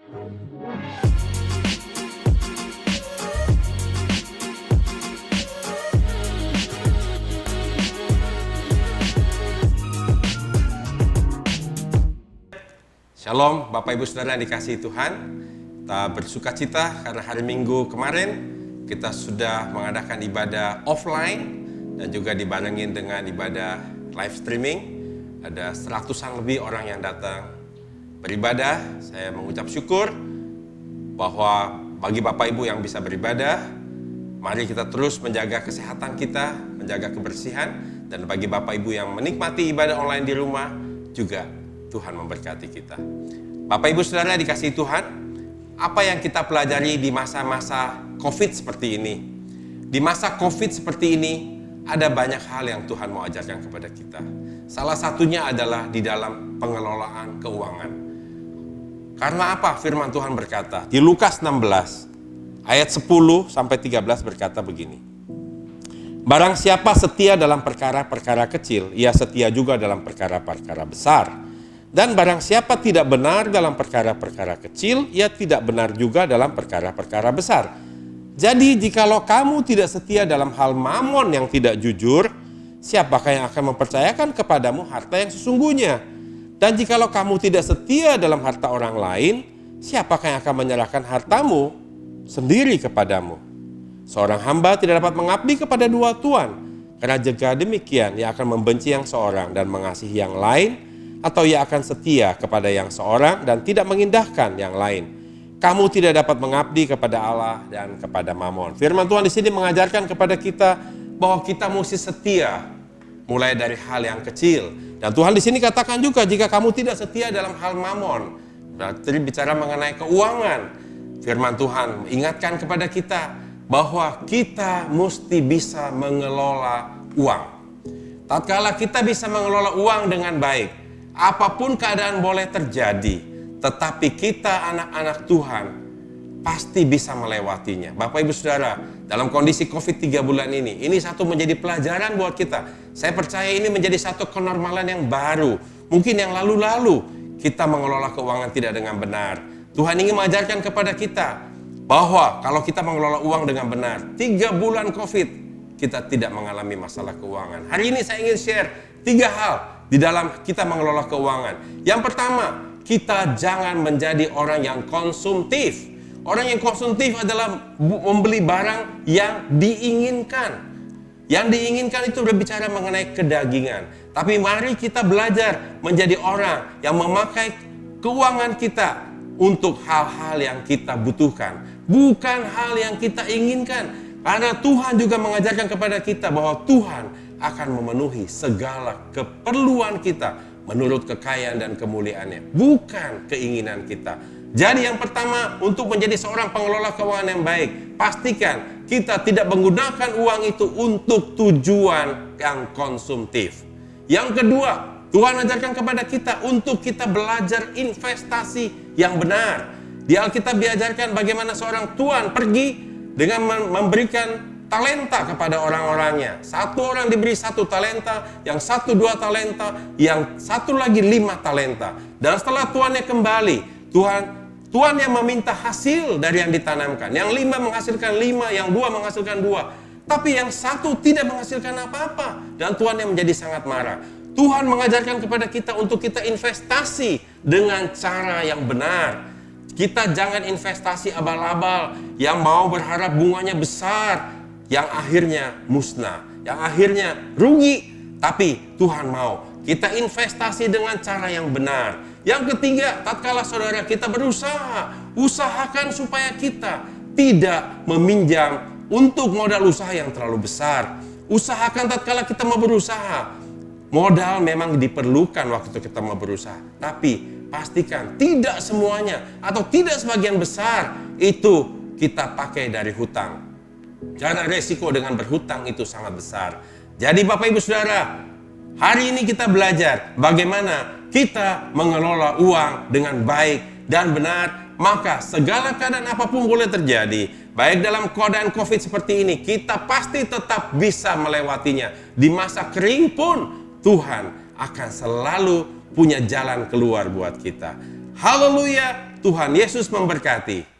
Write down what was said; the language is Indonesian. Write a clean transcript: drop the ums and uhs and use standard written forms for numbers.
Shalom Bapak Ibu Saudara yang dikasihi Tuhan. Kita bersuka cita karena hari Minggu kemarin kita sudah mengadakan ibadah offline dan juga dibarengin dengan ibadah live streaming. Ada 100-an lebih orang yang datang beribadah. Saya mengucap syukur bahwa bagi Bapak Ibu yang bisa beribadah, mari kita terus menjaga kesehatan kita, menjaga kebersihan. Dan bagi Bapak Ibu yang menikmati ibadah online di rumah juga, Tuhan memberkati kita. Bapak Ibu Saudara dikasihi Tuhan, apa yang kita pelajari di masa-masa COVID seperti ini? Di masa COVID seperti ini, ada banyak hal yang Tuhan mau ajarkan kepada kita. Salah satunya adalah di dalam pengelolaan keuangan. Karena apa? Firman Tuhan berkata, di Lukas 16, ayat 10-13 berkata begini. Barang siapa setia dalam perkara-perkara kecil, ia setia juga dalam perkara-perkara besar. Dan barang siapa tidak benar dalam perkara-perkara kecil, ia tidak benar juga dalam perkara-perkara besar. Jadi jikalau kamu tidak setia dalam hal mamon yang tidak jujur, siapakah yang akan mempercayakan kepadamu harta yang sesungguhnya? Dan jikalau kamu tidak setia dalam harta orang lain, siapakah yang akan menyerahkan hartamu sendiri kepadamu? Seorang hamba tidak dapat mengabdi kepada dua tuan, karena jika demikian ia akan membenci yang seorang dan mengasihi yang lain, atau ia akan setia kepada yang seorang dan tidak mengindahkan yang lain. Kamu tidak dapat mengabdi kepada Allah dan kepada Mamon. Firman Tuhan di sini mengajarkan kepada kita bahwa kita mesti setia mulai dari hal yang kecil. Dan Tuhan di sini katakan juga jika kamu tidak setia dalam hal Mamon, berarti bicara mengenai keuangan. Firman Tuhan ingatkan kepada kita bahwa kita mesti bisa mengelola uang. Tatkala kita bisa mengelola uang dengan baik, apapun keadaan boleh terjadi, tetapi kita anak-anak Tuhan pasti bisa melewatinya. Bapak Ibu Saudara, dalam kondisi COVID 3 bulan ini satu menjadi pelajaran buat kita. Saya percaya ini menjadi satu kenormalan yang baru. Mungkin yang lalu-lalu kita mengelola keuangan tidak dengan benar. Tuhan ingin mengajarkan kepada kita bahwa kalau kita mengelola uang dengan benar, 3 bulan COVID kita tidak mengalami masalah keuangan. Hari ini saya ingin share 3 hal di dalam kita mengelola keuangan. Yang pertama, kita jangan menjadi orang yang konsumtif. Orang yang konsumtif adalah membeli barang yang diinginkan. Yang diinginkan itu berbicara mengenai kedagingan. Tapi mari kita belajar menjadi orang yang memakai keuangan kita untuk hal-hal yang kita butuhkan, bukan hal yang kita inginkan. Karena Tuhan juga mengajarkan kepada kita bahwa Tuhan akan memenuhi segala keperluan kita menurut kekayaan dan kemuliaannya, bukan keinginan kita. Jadi yang pertama, untuk menjadi seorang pengelola keuangan yang baik, pastikan kita tidak menggunakan uang itu untuk tujuan yang konsumtif. Yang kedua, Tuhan ajarkan kepada kita untuk kita belajar investasi yang benar. Di Alkitab diajarkan bagaimana seorang tuan pergi dengan memberikan talenta kepada orang-orangnya. Satu orang diberi 1 talenta, yang satu 2 talenta, yang satu lagi 5 talenta. Dan setelah tuannya kembali, Tuhan yang meminta hasil dari yang ditanamkan. Yang 5 menghasilkan 5, yang 2 menghasilkan 2. Tapi yang satu tidak menghasilkan apa-apa. Dan Tuhan yang menjadi sangat marah. Tuhan mengajarkan kepada kita untuk kita investasi dengan cara yang benar. Kita jangan investasi abal-abal yang mau berharap bunganya besar, yang akhirnya musnah, yang akhirnya rugi. Tapi Tuhan mau kita investasi dengan cara yang benar. Yang ketiga, tatkala saudara kita berusaha, usahakan supaya kita tidak meminjam untuk modal usaha yang terlalu besar. Usahakan tatkala kita mau berusaha, modal memang diperlukan waktu kita mau berusaha, tapi pastikan tidak semuanya atau tidak sebagian besar itu kita pakai dari hutang. Karena resiko dengan berhutang itu sangat besar. Jadi Bapak Ibu Saudara, hari ini kita belajar bagaimana kita mengelola uang dengan baik dan benar. Maka segala keadaan apapun boleh terjadi, baik dalam keadaan COVID seperti ini, kita pasti tetap bisa melewatinya. Di masa kering pun Tuhan akan selalu punya jalan keluar buat kita. Haleluya, Tuhan Yesus memberkati.